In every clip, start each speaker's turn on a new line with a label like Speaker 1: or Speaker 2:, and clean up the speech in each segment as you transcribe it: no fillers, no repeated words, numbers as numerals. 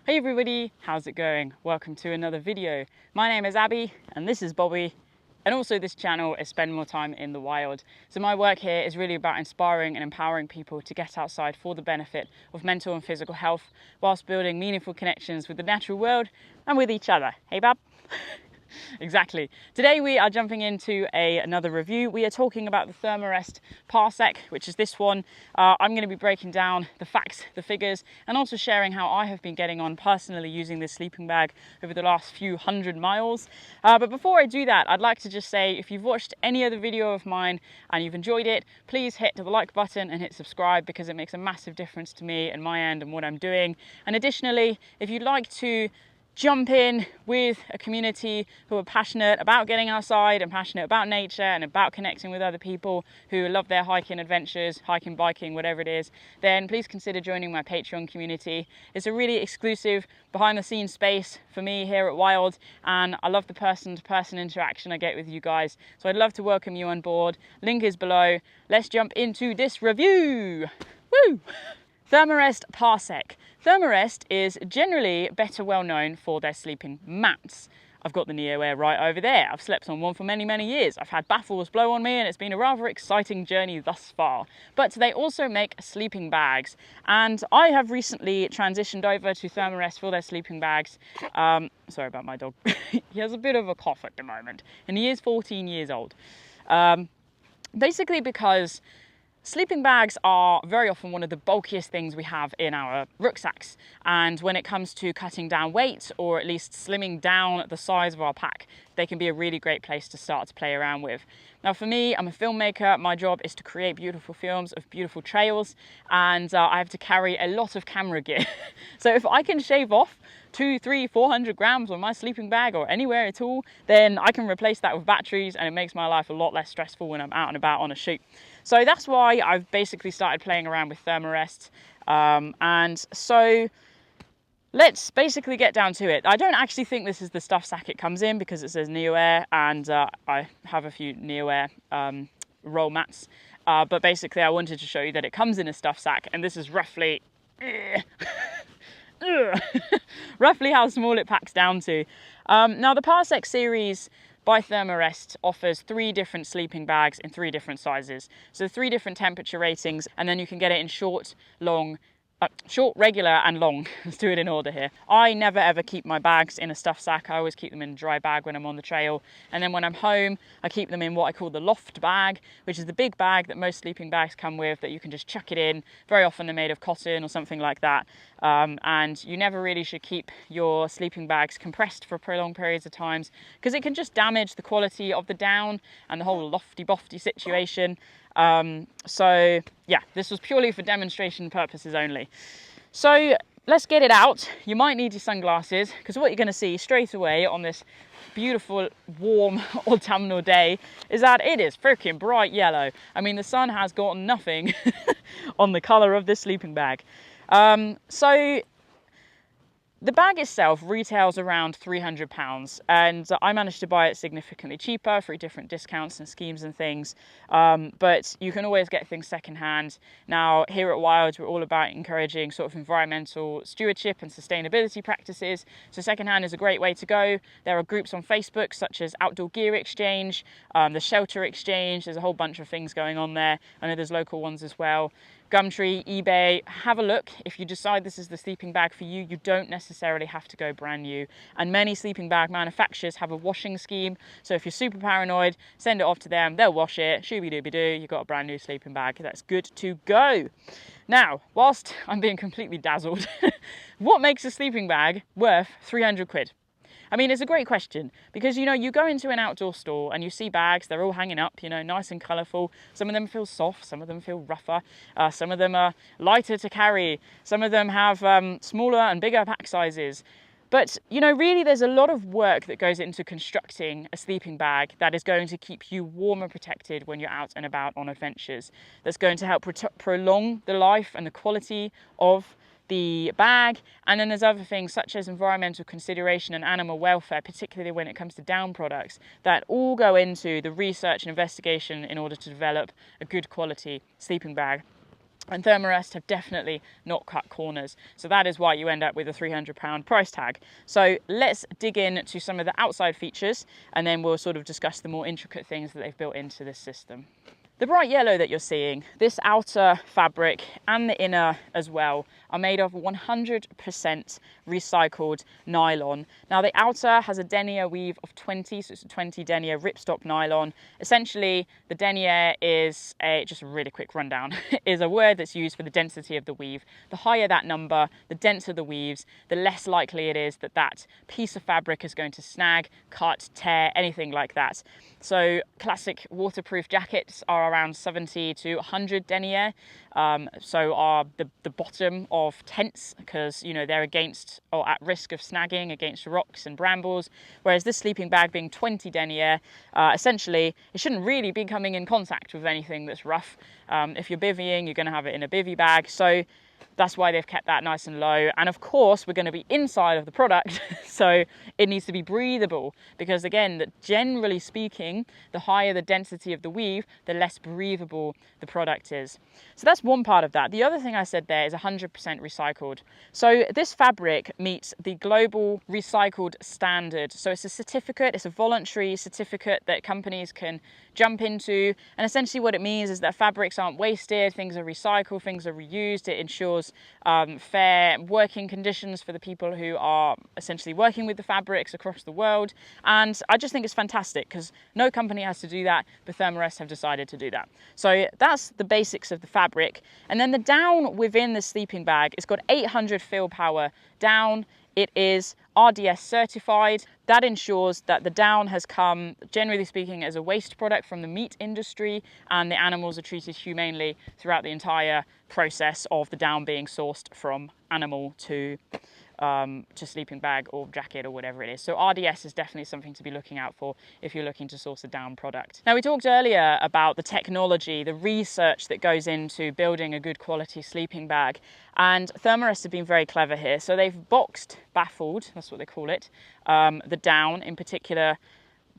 Speaker 1: Hey everybody, how's it going? Welcome to another video. My name is Abbie and this is Bobby, and also this channel is Spend More Time in the Wild. So my work here is really about inspiring and empowering people to get outside for the benefit of mental and physical health whilst building meaningful connections with the natural world and with each other. Hey Bab? Exactly. Today we are jumping into another review. We are talking about the Thermarest Parsec, which is this one. I'm going to be breaking down the facts, the figures, and also sharing how I have been getting on personally using this sleeping bag over the last few hundred miles. But before I do that, I'd like to just say, if you've watched any other video of mine and you've enjoyed it, please hit the like button and hit subscribe, because it makes a massive difference to me and my end and what I'm doing. And additionally, if you'd like to jump in with a community who are passionate about getting outside and passionate about nature and about connecting with other people who love their hiking adventures, hiking, biking, whatever it is, then please consider joining my Patreon community. It's a really exclusive behind the scenes space for me here at Wild, and I love the person-to-person interaction I get with you guys. So I'd love to welcome you on board. Link is below. Let's jump into this review. Woo! Thermarest Parsec. Thermarest is generally better well known for their sleeping mats. I've got the Neo Air right over there. I've slept on one for many, many years. I've had baffles blow on me and it's been a rather exciting journey thus far. But they also make sleeping bags. And I have recently transitioned over to Thermarest for their sleeping bags. Sorry about my dog. He has a bit of a cough at the moment and he is 14 years old. Basically because sleeping bags are very often one of the bulkiest things we have in our rucksacks, and when it comes to cutting down weight or at least slimming down the size of our pack, they can be a really great place to start to play around with. Now for me, I'm a filmmaker. My job is to create beautiful films of beautiful trails, and I have to carry a lot of camera gear. So if I can shave off 200, 300, 400 grams on my sleeping bag or anywhere at all, then I can replace that with batteries, and it makes my life a lot less stressful when I'm out and about on a shoot. So that's why I've basically started playing around with Thermarest. And so let's basically get down to it. I don't actually think this is the stuff sack it comes in, because it says Neo Air, and I have a few Neo Air roll mats. But basically I wanted to show you that it comes in a stuff sack, and this is roughly roughly how small it packs down to. Now the Parsec series by Thermarest offers 3 different sleeping bags in 3 different sizes. So 3 different temperature ratings, and then you can get it in short, long, short, regular and long. Let's do it in order here. I never ever keep my bags in a stuff sack. I always keep them in a dry bag when I'm on the trail. And then when I'm home, I keep them in what I call the loft bag, which is the big bag that most sleeping bags come with, that you can just chuck it in. Very often they're made of cotton or something like that. And you never really should keep your sleeping bags compressed for prolonged periods of times, because it can just damage the quality of the down and the whole lofty-bofty situation. So yeah, this was purely for demonstration purposes only. So let's get it out. You might need your sunglasses, because what you're going to see straight away on this beautiful warm autumnal day is that it is freaking bright yellow. I mean, the sun has got nothing on the color of this sleeping bag. So the bag itself retails around £300, and I managed to buy it significantly cheaper through different discounts and schemes and things. But you can always get things secondhand. Now, here at Wild, we're all about encouraging sort of environmental stewardship and sustainability practices. So secondhand is a great way to go. There are groups on Facebook such as Outdoor Gear Exchange, the Shelter Exchange. There's a whole bunch of things going on there. I know there's local ones as well. Gumtree, eBay, have a look. If you decide this is the sleeping bag for you, you don't necessarily have to go brand new. And many sleeping bag manufacturers have a washing scheme. So if you're super paranoid, send it off to them, they'll wash it, shooby-dooby-doo, you've got a brand new sleeping bag. That's good to go. Now, whilst I'm being completely dazzled, what makes a sleeping bag worth 300 quid? I mean, it's a great question, because, you know, you go into an outdoor store and you see bags, they're all hanging up, you know, nice and colourful. Some of them feel soft, some of them feel rougher, some of them are lighter to carry, some of them have smaller and bigger pack sizes. But, you know, really there's a lot of work that goes into constructing a sleeping bag that is going to keep you warm and protected when you're out and about on adventures. That's going to help prolong the life and the quality of the bag. And then there's other things such as environmental consideration and animal welfare, particularly when it comes to down products, that all go into the research and investigation in order to develop a good quality sleeping bag. And Thermarest have definitely not cut corners. So that is why you end up with a £300 price tag. So let's dig into some of the outside features, and then we'll sort of discuss the more intricate things that they've built into this system. The bright yellow that you're seeing, this outer fabric and the inner as well, are made of 100% recycled nylon. Now the outer has a denier weave of 20, so it's a 20 denier ripstop nylon. Essentially, the denier is just a really quick rundown, is a word that's used for the density of the weave. The higher that number, the denser the weaves, the less likely it is that that piece of fabric is going to snag, cut, tear, anything like that. So classic waterproof jackets are around 70 to 100 denier. So are the bottom of tents, because you know they're against or at risk of snagging against rocks and brambles, whereas this sleeping bag being 20 denier, essentially it shouldn't really be coming in contact with anything that's rough. If you're bivvying, you're going to have it in a bivvy bag, so that's why they've kept that nice and low. And of course we're going to be inside of the product, so it needs to be breathable, because again, that generally speaking, the higher the density of the weave, the less breathable the product is. So that's one part of that. The other thing I said there is 100% recycled. So this fabric meets the global recycled standard. So it's a certificate, it's a voluntary certificate that companies can jump into. And essentially what it means is that fabrics aren't wasted, things are recycled, things are reused. It ensures fair working conditions for the people who are essentially working with the fabrics across the world. And I just think it's fantastic, because no company has to do that, but Thermarest have decided to do that. So that's the basics of the fabric. And then the down within the sleeping bag, it's got 800 fill power down. It is RDS certified. That ensures that the down has come, generally speaking, as a waste product from the meat industry, and the animals are treated humanely throughout the entire process of the down being sourced from animal to sleeping bag or jacket or whatever it is. So RDS is definitely something to be looking out for if you're looking to source a down product. Now, we talked earlier about the technology, the research that goes into building a good quality sleeping bag, and Thermarest have been very clever here. So they've baffled, that's what they call it, the down in particular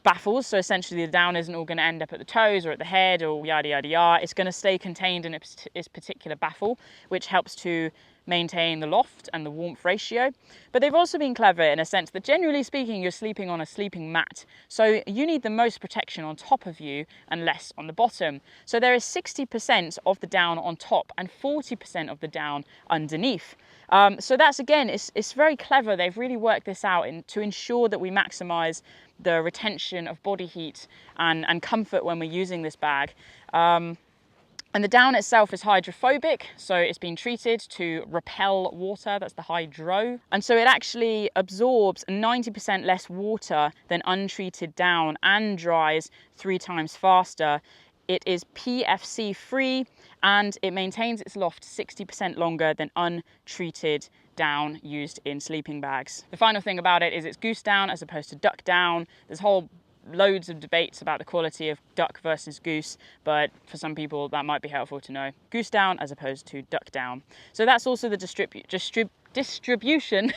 Speaker 1: baffles. So essentially the down isn't all going to end up at the toes or at the head or yada yada yada. It's going to stay contained in its particular baffle, which helps to maintain the loft and the warmth ratio. But they've also been clever in a sense that generally speaking, you're sleeping on a sleeping mat, so you need the most protection on top of you and less on the bottom. So there is 60% of the down on top and 40% of the down underneath. So that's, again, it's very clever. They've really worked this out to ensure that we maximize the retention of body heat and comfort when we're using this bag. And the down itself is hydrophobic, so it's been treated to repel water, that's the hydro. And so it actually absorbs 90% less water than untreated down and dries 3 times faster. It is PFC free, and it maintains its loft 60% longer than untreated down used in sleeping bags. The final thing about it is it's goose down as opposed to duck down. There's loads of debates about the quality of duck versus goose, but for some people that might be helpful to know. Goose down as opposed to duck down. So that's also the distribution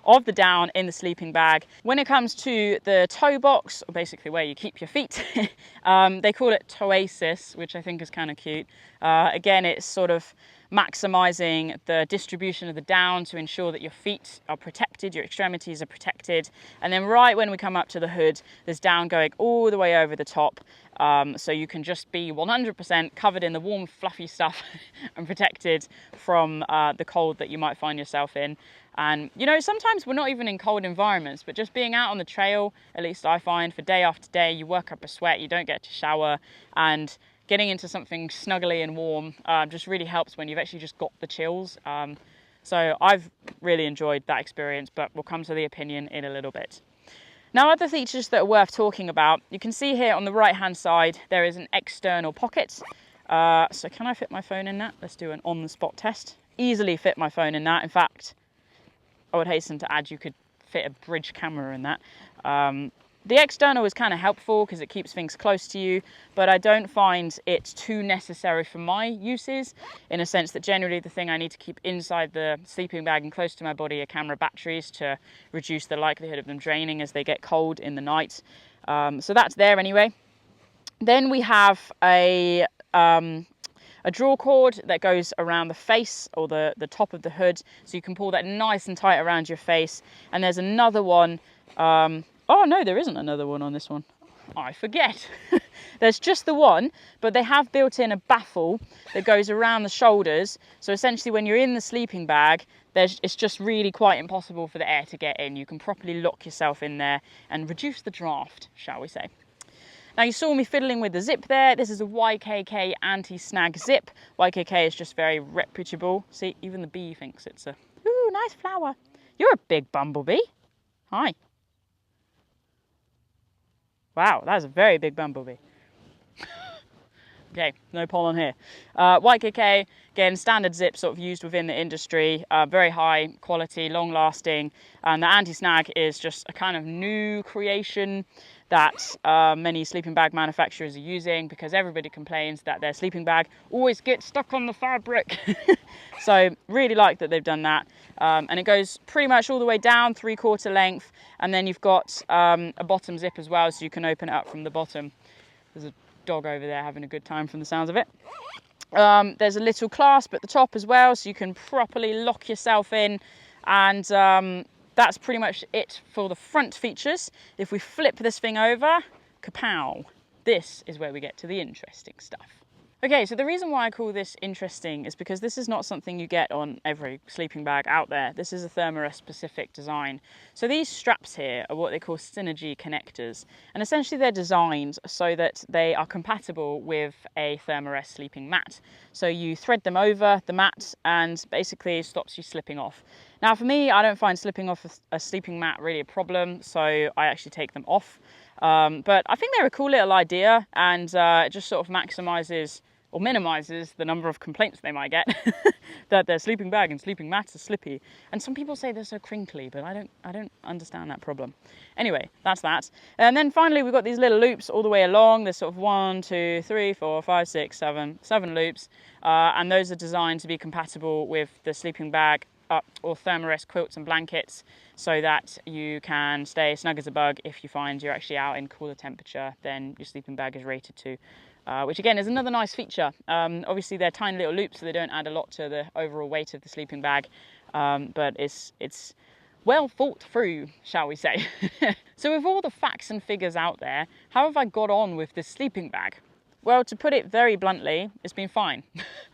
Speaker 1: of the down in the sleeping bag. When it comes to the toe box, or basically where you keep your feet, they call it toesis, which I think is kind of cute. Again, it's sort of maximizing the distribution of the down to ensure that your feet are protected, your extremities are protected. And then right when we come up to the hood, there's down going all the way over the top. So you can just be 100% covered in the warm, fluffy stuff and protected from the cold that you might find yourself in. And, you know, sometimes we're not even in cold environments, but just being out on the trail, at least I find, for day after day, you work up a sweat, you don't get to shower, and getting into something snuggly and warm just really helps when you've actually just got the chills. So I've really enjoyed that experience, but we'll come to the opinion in a little bit. Now, other features that are worth talking about, you can see here on the right hand side, there is an external pocket. So can I fit my phone in that? Let's do an on-the-spot test. Easily fit my phone in that. In fact, I would hasten to add you could fit a bridge camera in that. The external is kind of helpful because it keeps things close to you, but I don't find it too necessary for my uses, in a sense that generally the thing I need to keep inside the sleeping bag and close to my body are camera batteries to reduce the likelihood of them draining as they get cold in the night. So that's there anyway. Then we have a a draw cord that goes around the face or the top of the hood, so you can pull that nice and tight around your face. And there's another one. Oh no, there isn't another one on this one. I forget. There's just the one, but they have built in a baffle that goes around the shoulders. So essentially when you're in the sleeping bag, it's just really quite impossible for the air to get in. You can properly lock yourself in there and reduce the draft, shall we say. Now you saw me fiddling with the zip there. This is a YKK anti-snag zip. YKK is just very reputable. See, even the bee thinks it's a, ooh, nice flower. You're a big bumblebee. Hi. Wow, that's a very big bumblebee. Okay, no pollen here. YKK, again, standard zip sort of used within the industry, very high quality, long lasting. And the anti-snag is just a kind of new creation that many sleeping bag manufacturers are using, because everybody complains that their sleeping bag always gets stuck on the fabric. So really like that they've done that. And it goes pretty much all the way down, 3/4 length. And then you've got a bottom zip as well, so you can open it up from the bottom. There's a dog over there having a good time from the sounds of it. There's a little clasp at the top as well, so you can properly lock yourself in. And that's pretty much it for the front features. If we flip this thing over, kapow, this is where we get to the interesting stuff. Okay, so the reason why I call this interesting is because this is not something you get on every sleeping bag out there. This is a Thermarest specific design. So these straps here are what they call synergy connectors. And essentially they're designed so that they are compatible with a Thermarest sleeping mat. So you thread them over the mat and basically it stops you slipping off. Now for me, I don't find slipping off a sleeping mat really a problem, so I actually take them off. But I think they're a cool little idea, and it just sort of maximizes or minimizes the number of complaints they might get that their sleeping bag and sleeping mats are slippy. And some people say they're so crinkly, but I don't understand that problem. Anyway, that's that. And then finally, we've got these little loops all the way along. There's sort of 1, 2, 3, 4, 5, 6, 7 loops. And those are designed to be compatible with the sleeping bag or Thermarest quilts and blankets, so that you can stay snug as a bug. If you find you're actually out in cooler temperature, then your sleeping bag is rated to, which again is another nice feature. Obviously they're tiny little loops, so they don't add a lot to the overall weight of the sleeping bag, but it's well thought through, shall we say. So with all the facts and figures out there, how have I got on with this sleeping bag? Well, to put it very bluntly, it's been fine.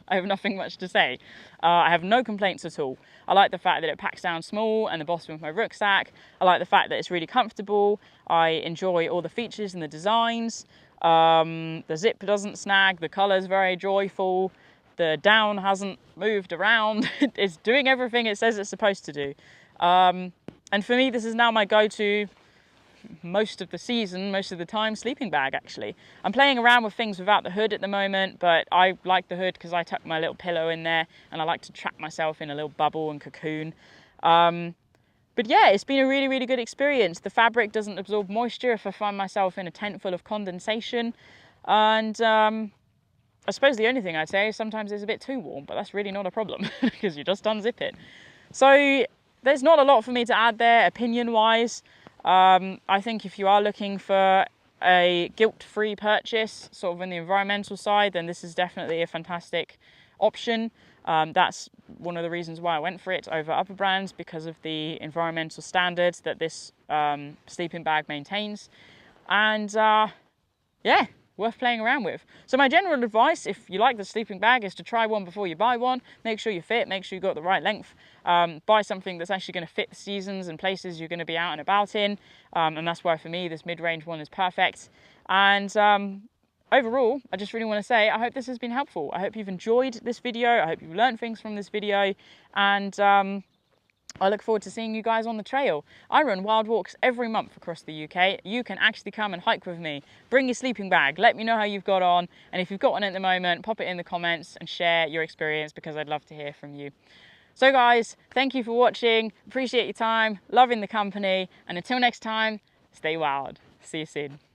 Speaker 1: I have nothing much to say. I have no complaints at all. I like the fact that it packs down small and the bottom of my rucksack. I like the fact that it's really comfortable. I enjoy all the features and the designs. The zip doesn't snag. The colour's very joyful. The down hasn't moved around. It's doing everything it says it's supposed to do. And for me, this is now my go-to most of the season, most of the time, sleeping bag actually. I'm playing around with things without the hood at the moment, but I like the hood because I tuck my little pillow in there and I like to trap myself in a little bubble and cocoon. But yeah, it's been a really, really good experience. The fabric doesn't absorb moisture if I find myself in a tent full of condensation. And I suppose the only thing I'd say is sometimes it's a bit too warm, but that's really not a problem because you just unzip it. So there's not a lot for me to add there opinion-wise. I think if you are looking for a guilt-free purchase, sort of in the environmental side, then this is definitely a fantastic option. That's one of the reasons why I went for it over other brands, because of the environmental standards that this sleeping bag maintains. And yeah, worth playing around with. So my general advice, if you like the sleeping bag, is to try one before you buy one. Make sure you fit, make sure you've got the right length. Buy something that's actually going to fit the seasons and places you're going to be out and about in. And that's why for me this mid-range one is perfect. And overall, I just really want to say I hope this has been helpful. I hope you've enjoyed this video. I hope you've learned things from this video. And I look forward to seeing you guys on the trail. I run wild walks every month across the UK. You can actually come and hike with me. Bring your sleeping bag. Let me know how you've got on. And if you've got one at the moment, pop it in the comments and share your experience, because I'd love to hear from you. So guys, thank you for watching. Appreciate your time. Loving the company. And until next time, stay wild. See you soon.